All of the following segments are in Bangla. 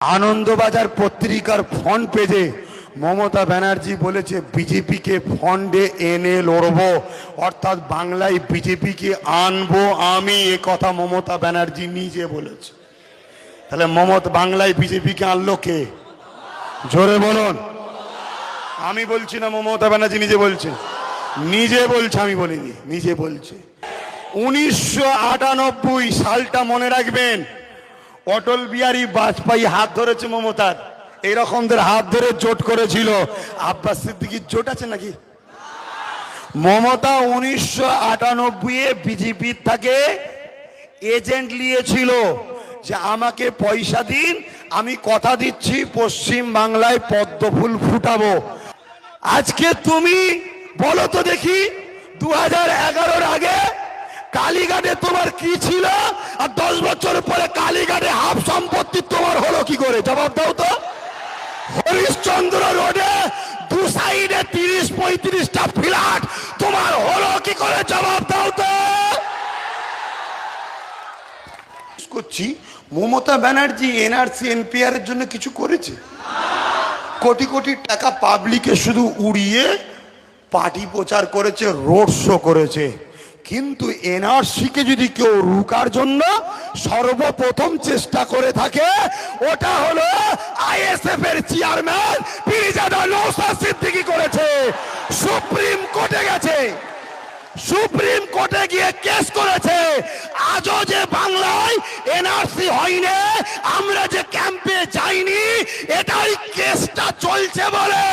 আনন্দবাজার পত্রিকার ফ্রন্ট পেজে মমতা ব্যানার্জি বলেছে বিজেপিকে ফন্ডে এনে লড়বো, অর্থাৎ বাংলায় বিজেপিকে আনবো আমি। এ কথা মমতা ব্যানার্জি নিজে বলেছে। তাহলে মমতা বাংলায় বিজেপিকে আনলো কে? জোরে বলুন। আমি বলছি না, মমতা ব্যানার্জি নিজে বলছে। নিজে বলছে, আমি বলিনি, নিজে বলছে। 1998 সালটা মনে রাখবেন, অটল বিহারী বাজপেয়ী হাত ধরেছে মমতার, এইরকমদের হাত ধরে জোট করেছিল। আব্বাস সিদ্দিকীর জোট আছে নাকি? মমতা 1998 বিজেপির থেকে এজেন্ট নিয়েছিল যে আমাকে পয়সা দিন, আমি কথা দিচ্ছি পশ্চিম বাংলায় পদ্ম ফুল ফুটাবো। আজকে তুমি বলো তো দেখি, 2011-র আগে কালীঘাটে তোমার কি ছিল, আর 10 বছর পরে কালীঘাটে হাফ সম্পত্তি তোমার হলো কি করে? জবাব দাও তো। হরিশ্চন্দ্র রোডে দু সাইডে 30-35টা ফ্ল্যাট তোমার হলো কি করে? জবাব দাও তো। করছি, মমতা ব্যানার্জি এনআরসি এনপিআর এর জন্য কিছু করেছে? কোটি কোটি টাকা পাবলিকে শুধু উড়িয়ে পার্টি প্রচার করেছে, রোড শো করেছে। কিন্তু এনআরসি কে যদি কেউ রুকার জন্য সর্বপ্রথম চেষ্টা করে থাকে, ওটা হলো আইএসএফ এর চেয়ারম্যান পীরজাদা নওশাদ সিদ্দিকী করেছে। সুপ্রিম কোর্টে গেছে, সুপ্রিম কোর্টে গিয়ে কেস করেছে। আজও যে বাংলায় এনআরসি হয়নি, আমরা যে ক্যাম্পে যাইনি, এটাই কেসটা চলছে বলে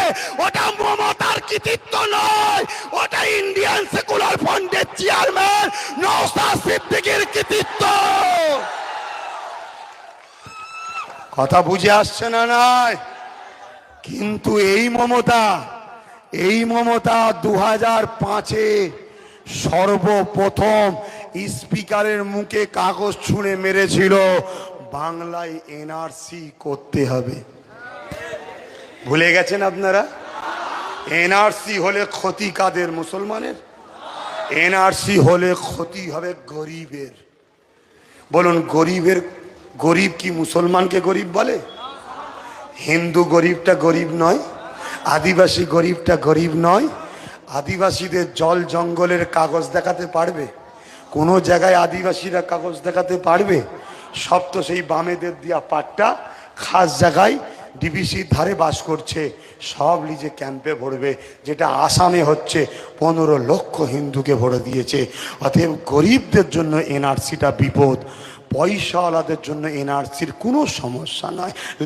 ওটা মমতার কৃতিত্ব নয়, ওটা ইন্ডিয়ান সেকুলার ফ্রন্টের চেয়ারম্যান নওশাদ সিদ্দিকীর কৃতিত্ব। কথা বুঝে আসছে না? নাই। কিন্তু এই মমতা 2005-এ সর্বপ্রথম স্পিকারের মুখে কাগজ ছুঁড়ে মেরেছিল, বাংলায় এনআরসি করতে হবে। ভুলে গেছেন আপনারা? এনআরসি হলে ক্ষতি কাদের? মুসলমানের। এনআরসি হলে ক্ষতি হবে গরিবের। বলুন, গরিব কি মুসলমানকে গরিব বলে? হিন্দু গরিবটা গরিব নয়, আদিবাসী গরিবটা গরিব নয়। আদিবাসীদের জল জঙ্গলের কাগজ দেখাতে পারবে? কোনো জায়গায় আদিবাসীরা কাগজ দেখাতে পারবে? সব তো সেই বামেদের দিয়া পাট্টা, খাস জায়গায় ডিবিসির ধারে বাস করছে, সব নিজে ক্যাম্পে ভরবে। যেটা আসামে হচ্ছে, 15 লক্ষ হিন্দুকে ভরে দিয়েছে। অতএব গরিবদের জন্য এনআরসিটা বিপদ, পয়সাওয়ালাদের জন্য এনআরসির কোনো সমস্যা নয়।